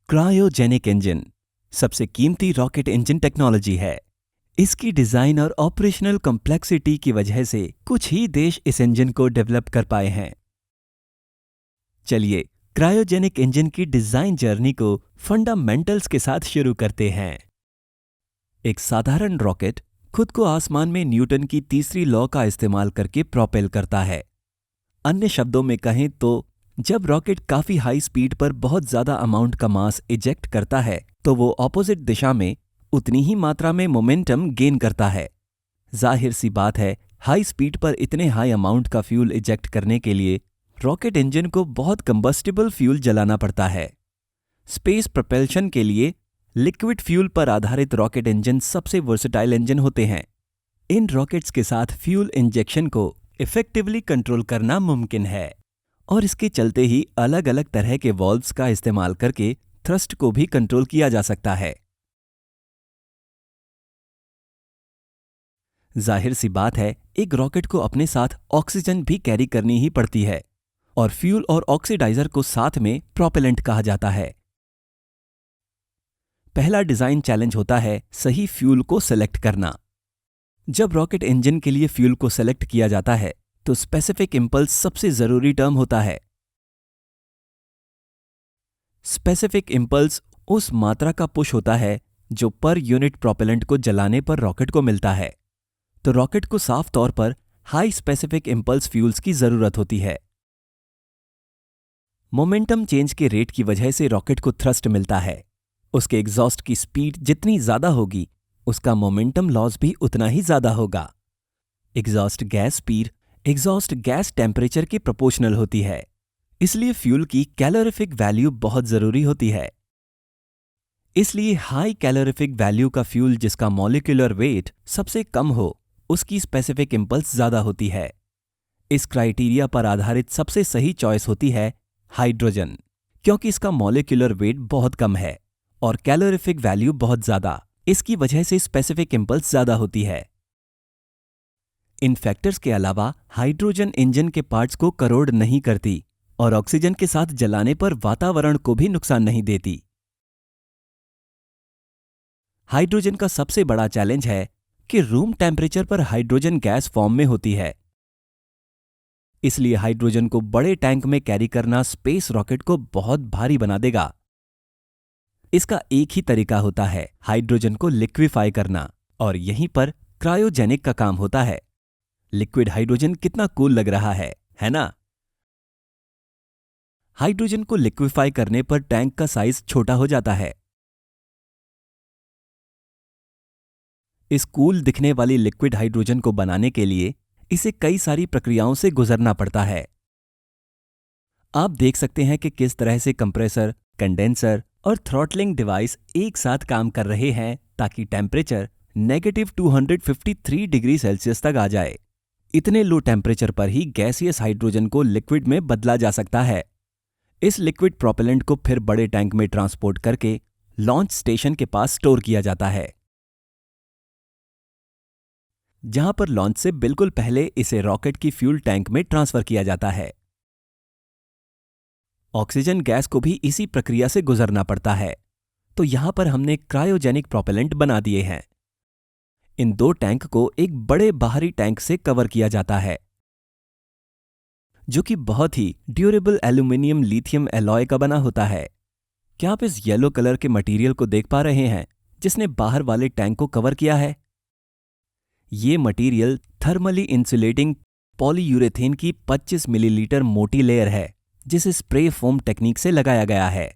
Cryogenic engine सबसे कीमती rocket engine technology है। इसकी डिजाइन और ऑपरेशनल कॉम्प्लेक्सिटी की वजह से कुछ ही देश इस इंजन को डेवलप कर पाए हैं। चलिए क्रायोजेनिक इंजन की डिजाइन जर्नी को फंडामेंटल्स के साथ शुरू करते हैं। एक साधारण रॉकेट खुद को आसमान में न्यूटन की तीसरी लॉ का इस्तेमाल करके प्रोपेल करता है। अन्य शब्दों में कहें तो जब रॉकेट काफी हाई स्पीड पर बहुत ज्यादा अमाउंट का मास इजेक्ट करता है तो वो ऑपोजिट दिशा में उतनी ही मात्रा में मोमेंटम गेन करता है। जाहिर सी बात है, हाई स्पीड पर इतने हाई अमाउंट का फ्यूल इजेक्ट करने के लिए रॉकेट इंजन को बहुत कंबस्टिबल फ्यूल जलाना पड़ता है। स्पेस प्रोपेल्शन के लिए लिक्विड फ्यूल पर आधारित रॉकेट इंजन सबसे वर्सेटाइल इंजन होते हैं। इन रॉकेट्स के साथ फ्यूल इंजेक्शन को इफेक्टिवली कंट्रोल करना मुमकिन है और इसके चलते ही अलग अलग तरह के वॉल्व्स का इस्तेमाल करके थ्रस्ट को भी कंट्रोल किया जा सकता है। जाहिर सी बात है, एक रॉकेट को अपने साथ ऑक्सीजन भी कैरी करनी ही पड़ती है और फ्यूल और ऑक्सीडाइजर को साथ में प्रोपेलेंट कहा जाता है। पहला डिजाइन चैलेंज होता है सही फ्यूल को सेलेक्ट करना। जब रॉकेट इंजन के लिए फ्यूल को सेलेक्ट किया जाता है तो स्पेसिफिक इंपल्स सबसे जरूरी टर्म होता है। स्पेसिफिक इंपल्स उस मात्रा का पुश होता है जो पर यूनिट प्रोपेलेंट को जलाने पर रॉकेट को मिलता है। तो रॉकेट को साफ तौर पर हाई स्पेसिफिक इंपल्स फ्यूल्स की जरूरत होती है। मोमेंटम चेंज के रेट की वजह से रॉकेट को थ्रस्ट मिलता है। उसके एग्जॉस्ट की स्पीड जितनी ज्यादा होगी उसका मोमेंटम लॉस भी उतना ही ज्यादा होगा। Exhaust gas speed exhaust gas temperature के प्रोपोर्शनल होती है, इसलिए फ्यूल की कैलोरीफिक वैल्यू बहुत जरूरी होती है। इसलिए हाई कैलोरीफिक वैल्यू का फ्यूल जिसका मॉलिक्यूलर वेट सबसे कम हो उसकी स्पेसिफिक इंपल्स ज्यादा होती है। इस क्राइटेरिया पर आधारित सबसे सही चॉइस होती है हाइड्रोजन, क्योंकि इसका मॉलिक्यूलर वेट बहुत कम है और कैलोरीफिक वैल्यू बहुत ज्यादा। इसकी वजह से स्पेसिफिक इंपल्स ज्यादा होती है। इन फैक्टर्स के अलावा हाइड्रोजन इंजन के पार्ट्स को करोड नहीं करती और ऑक्सीजन के साथ जलाने पर वातावरण को भी नुकसान नहीं देती। हाइड्रोजन का सबसे बड़ा चैलेंज है कि रूम टेम्परेचर पर हाइड्रोजन गैस फॉर्म में होती है। इसलिए हाइड्रोजन को बड़े टैंक में कैरी करना स्पेस रॉकेट को बहुत भारी बना देगा। इसका एक ही तरीका होता है हाइड्रोजन को लिक्विफाई करना, और यहीं पर क्रायोजेनिक का काम होता है। लिक्विड हाइड्रोजन कितना कूल लग रहा है ना? हाइड्रोजन को लिक्विफाई करने पर टैंक का साइज छोटा हो जाता है। इस कूल दिखने वाली लिक्विड हाइड्रोजन को बनाने के लिए इसे कई सारी प्रक्रियाओं से गुजरना पड़ता है। आप देख सकते हैं कि किस तरह से कंप्रेसर, कंडेंसर और थ्रॉटलिंग डिवाइस एक साथ काम कर रहे हैं ताकि टेम्परेचर -253 डिग्री सेल्सियस तक आ जाए। इतने लो टेम्परेचर पर ही गैसियस हाइड्रोजन को लिक्विड में बदला जा सकता है। इस लिक्विड प्रोपेलेंट को फिर बड़े टैंक में ट्रांसपोर्ट करके लॉन्च स्टेशन के पास स्टोर किया जाता है, जहां पर लॉन्च से बिल्कुल पहले इसे रॉकेट की फ्यूल टैंक में ट्रांसफर किया जाता है। ऑक्सीजन गैस को भी इसी प्रक्रिया से गुजरना पड़ता है। तो यहां पर हमने क्रायोजेनिक प्रोपेलेंट बना दिए हैं। इन दो टैंक को एक बड़े बाहरी टैंक से कवर किया जाता है, जो कि बहुत ही ड्यूरेबल एल्यूमिनियम लिथियम एलॉय का बना होता है। क्या आप इस येलो कलर के मटेरियल को देख पा रहे हैं जिसने बाहर वाले टैंक को कवर किया है? ये मटेरियल थर्मली इंसुलेटिंग पॉलीयूरेथेन की 25 मिलीलीटर मोटी लेयर है, जिसे स्प्रे फोम टेक्निक से लगाया गया है।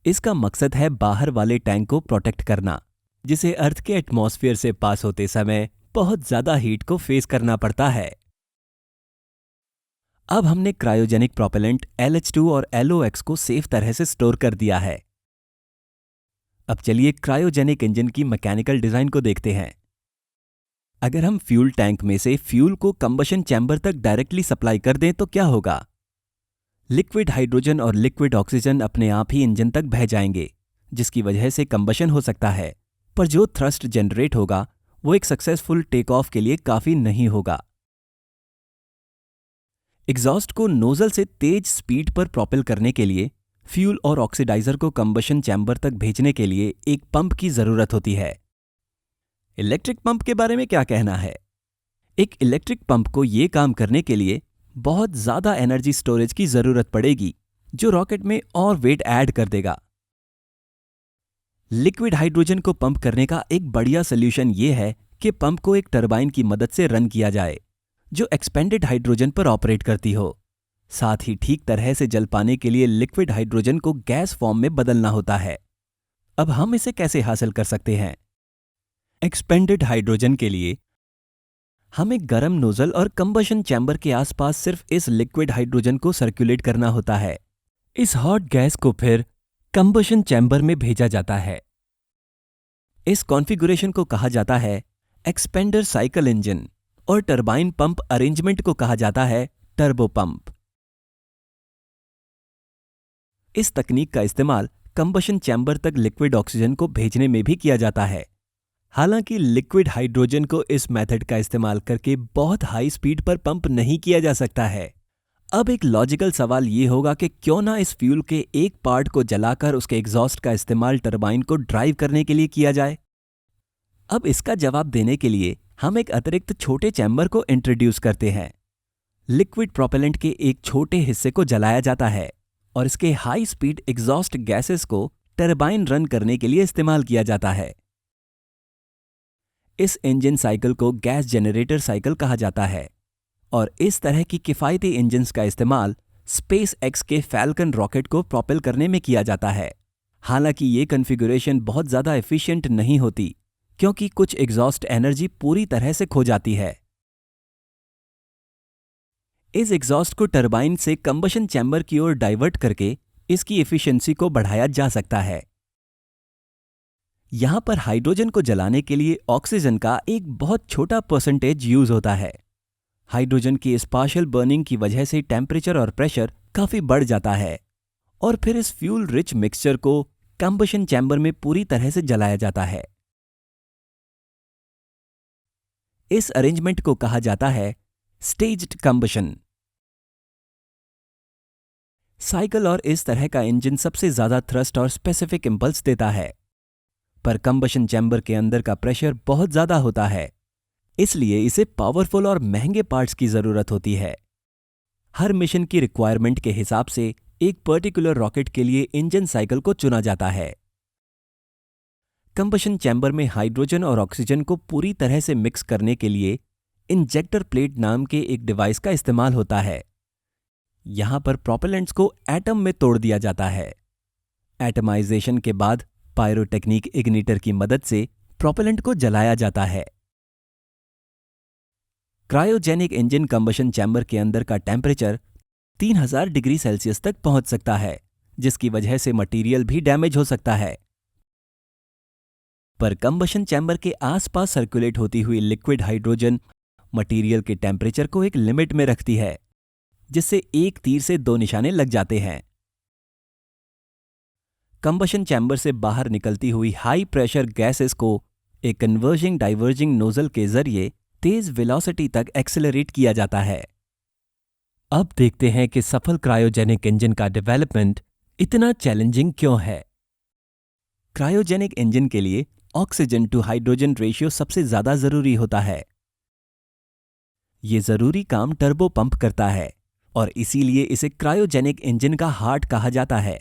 इसका मकसद है बाहर वाले टैंक को प्रोटेक्ट करना, जिसे अर्थ के एटमॉस्फेयर से पास होते समय बहुत ज्यादा हीट को फेस करना पड़ता है। अब हमने क्रायोजेनिक प्रोपेलेंट LH2 और LOX को सेफ तरह से स्टोर कर दिया है। अब चलिए क्रायोजेनिक इंजन की मैकेनिकल डिजाइन को देखते हैं। अगर हम फ्यूल टैंक में से फ्यूल को कंबशन चैम्बर तक डायरेक्टली सप्लाई कर दें तो क्या होगा? लिक्विड हाइड्रोजन और लिक्विड ऑक्सीजन अपने आप ही इंजन तक बह जाएंगे, जिसकी वजह से कंबशन हो सकता है, पर जो थ्रस्ट जनरेट होगा वो एक सक्सेसफुल टेक ऑफ के लिए काफी नहीं होगा। एग्जॉस्ट को नोजल से तेज स्पीड पर प्रोपेल करने के लिए फ्यूल और ऑक्सीडाइजर को कंबशन चैम्बर तक भेजने के लिए एक पंप की जरूरत होती है। इलेक्ट्रिक पंप के बारे में क्या कहना है? एक इलेक्ट्रिक पंप को ये काम करने के लिए बहुत ज्यादा एनर्जी स्टोरेज की जरूरत पड़ेगी, जो रॉकेट में और वेट ऐड कर देगा। लिक्विड हाइड्रोजन को पंप करने का एक बढ़िया सोल्यूशन यह है कि पंप को एक टरबाइन की मदद से रन किया जाए, जो एक्सपेंडेड हाइड्रोजन पर ऑपरेट करती हो। साथ ही ठीक तरह से जल पाने के लिए लिक्विड हाइड्रोजन को गैस फॉर्म में बदलना होता है। अब हम इसे कैसे हासिल कर सकते हैं? एक्सपेंडेड हाइड्रोजन के लिए हमें गर्म नोजल और कंबशन चैम्बर के आसपास सिर्फ इस लिक्विड हाइड्रोजन को सर्कुलेट करना होता है। इस हॉट गैस को फिर कंबशन चैम्बर में भेजा जाता है। इस कॉन्फ़िगरेशन को कहा जाता है एक्सपेंडर साइकिल इंजन, और टरबाइन पंप अरेंजमेंट को कहा जाता है टर्बो पंप। इस तकनीक का इस्तेमाल कंबशन चैम्बर तक लिक्विड ऑक्सीजन को भेजने में भी किया जाता है। हालांकि लिक्विड हाइड्रोजन को इस मेथड का इस्तेमाल करके बहुत हाई स्पीड पर पंप नहीं किया जा सकता है। अब एक लॉजिकल सवाल ये होगा कि क्यों ना इस फ्यूल के एक पार्ट को जलाकर उसके एग्जॉस्ट का इस्तेमाल टरबाइन को ड्राइव करने के लिए किया जाए। अब इसका जवाब देने के लिए हम एक अतिरिक्त छोटे चैम्बर को इंट्रोड्यूस करते हैं। लिक्विड प्रोपेलेंट के एक छोटे हिस्से को जलाया जाता है और इसके हाई स्पीड एग्जॉस्ट गैसेस को टरबाइन रन करने के लिए इस्तेमाल किया जाता है। इस इंजन साइकिल को गैस जनरेटर साइकिल कहा जाता है, और इस तरह की किफायती इंजन्स का इस्तेमाल स्पेस एक्स के फैल्कन रॉकेट को प्रोपेल करने में किया जाता है। हालांकि ये कॉन्फ़िगरेशन बहुत ज़्यादा एफिशिएंट नहीं होती, क्योंकि कुछ एग्जॉस्ट एनर्जी पूरी तरह से खो जाती है। इस एग्जॉस्ट को टरबाइन से कंबशन चैम्बर की ओर डाइवर्ट करके इसकी एफिशिएंसी को बढ़ाया जा सकता है। यहां पर हाइड्रोजन को जलाने के लिए ऑक्सीजन का एक बहुत छोटा परसेंटेज यूज होता है। हाइड्रोजन की इस पार्शियल बर्निंग की वजह से टेम्परेचर और प्रेशर काफी बढ़ जाता है, और फिर इस फ्यूल रिच मिक्सचर को कंबशन चैम्बर में पूरी तरह से जलाया जाता है। इस अरेंजमेंट को कहा जाता है स्टेज्ड कंबशन साइकिल, और इस तरह का इंजन सबसे ज्यादा थ्रस्ट और स्पेसिफिक इंपल्स देता है। पर कंबशन चैम्बर के अंदर का प्रेशर बहुत ज्यादा होता है, इसलिए इसे पावरफुल और महंगे पार्ट्स की जरूरत होती है। हर मिशन की रिक्वायरमेंट के हिसाब से एक पर्टिकुलर रॉकेट के लिए इंजन साइकिल को चुना जाता है। कंबशन चैम्बर में हाइड्रोजन और ऑक्सीजन को पूरी तरह से मिक्स करने के लिए इंजेक्टर प्लेट नाम के एक डिवाइस का इस्तेमाल होता है। यहां पर प्रोपेलेंट्स को एटम में तोड़ दिया जाता है। एटमाइजेशन के बाद पायरोटेक्निक इग्निटर की मदद से प्रोपेलेंट को जलाया जाता है। क्रायोजेनिक इंजन कंबशन चैम्बर के अंदर का टेम्परेचर 3000 डिग्री सेल्सियस तक पहुंच सकता है, जिसकी वजह से मटेरियल भी डैमेज हो सकता है। पर कंबशन चैम्बर के आसपास सर्कुलेट होती हुई लिक्विड हाइड्रोजन मटेरियल के टेम्परेचर को एक लिमिट में रखती है, जिससे एक तीर से दो निशाने लग जाते हैं। कंबशन चैम्बर से बाहर निकलती हुई हाई प्रेशर गैसेस को एक कन्वर्जिंग डाइवर्जिंग नोजल के जरिए तेज वेलोसिटी तक एक्सेलरेट किया जाता है। अब देखते हैं कि सफल क्रायोजेनिक इंजन का डेवलपमेंट इतना चैलेंजिंग क्यों है। क्रायोजेनिक इंजन के लिए ऑक्सीजन टू हाइड्रोजन रेशियो सबसे ज्यादा जरूरी होता है। यह जरूरी काम टर्बो पंप करता है, और इसीलिए इसे क्रायोजेनिक इंजन का हार्ट कहा जाता है।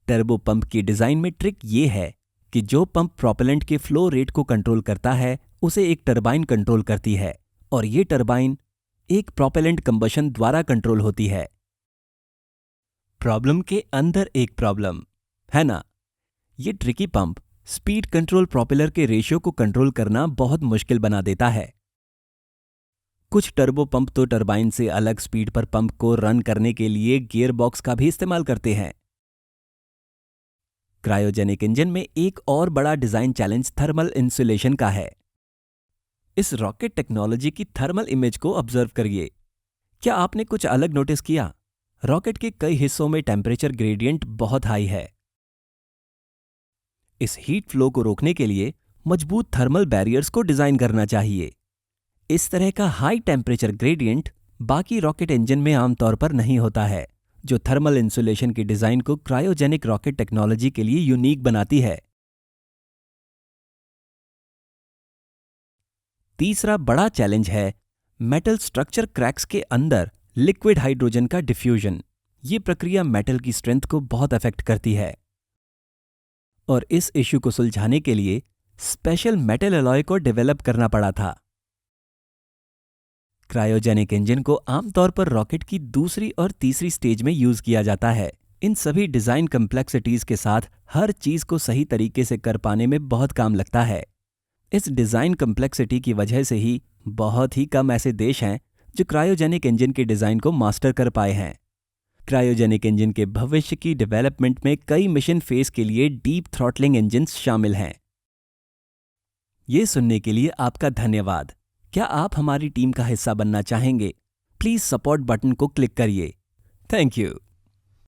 टर्बो पंप की डिजाइन में ट्रिक ये है कि जो पंप प्रोपेलेंट के फ्लो रेट को कंट्रोल करता है उसे एक टरबाइन कंट्रोल करती है, और ये टरबाइन एक प्रोपेलेंट कंबशन द्वारा कंट्रोल होती है। प्रॉब्लम के अंदर एक प्रॉब्लम है ना। ये tricky pump speed control propeller के रेशियो को कंट्रोल करना बहुत मुश्किल बना देता है। कुछ टर्बो पंप तो टरबाइन से अलग स्पीड पर पंप को रन करने के लिए गियर बॉक्स का भी इस्तेमाल करते हैं। क्रायोजेनिक इंजन में एक और बड़ा डिजाइन चैलेंज थर्मल इंसुलेशन का है। इस रॉकेट टेक्नोलॉजी की थर्मल इमेज को ऑब्जर्व करिए। क्या आपने कुछ अलग नोटिस किया? रॉकेट के कई हिस्सों में टेम्परेचर ग्रेडियंट बहुत हाई है। इस हीट फ्लो को रोकने के लिए मजबूत थर्मल बैरियर्स को डिजाइन करना चाहिए। इस तरह का हाई टेम्परेचर ग्रेडियंट बाकी रॉकेट इंजन में आमतौर पर नहीं होता है, जो थर्मल इंसुलेशन की डिजाइन को क्रायोजेनिक रॉकेट टेक्नोलॉजी के लिए यूनिक बनाती है। तीसरा बड़ा चैलेंज है मेटल स्ट्रक्चर क्रैक्स के अंदर लिक्विड हाइड्रोजन का डिफ्यूजन। ये प्रक्रिया मेटल की स्ट्रेंथ को बहुत अफेक्ट करती है और इस इश्यू को सुलझाने के लिए स्पेशल मेटल अलॉय को डेवलप करना पड़ा था। क्रायोजेनिक इंजन को आमतौर पर रॉकेट की दूसरी और तीसरी स्टेज में यूज किया जाता है। इन सभी डिजाइन कम्प्लेक्सिटीज के साथ हर चीज को सही तरीके से कर पाने में बहुत काम लगता है। इस डिजाइन कम्प्लेक्सिटी की वजह से ही बहुत ही कम ऐसे देश हैं जो क्रायोजेनिक इंजन के डिजाइन को मास्टर कर पाए हैं। क्रायोजेनिक इंजन के भविष्य की डेवलपमेंट में कई मिशन फेज के लिए डीप थ्रॉटलिंग इंजन्स शामिल हैं। ये सुनने के लिए आपका धन्यवाद। क्या आप हमारी टीम का हिस्सा बनना चाहेंगे? प्लीज सपोर्ट बटन को क्लिक करिए। Thank you.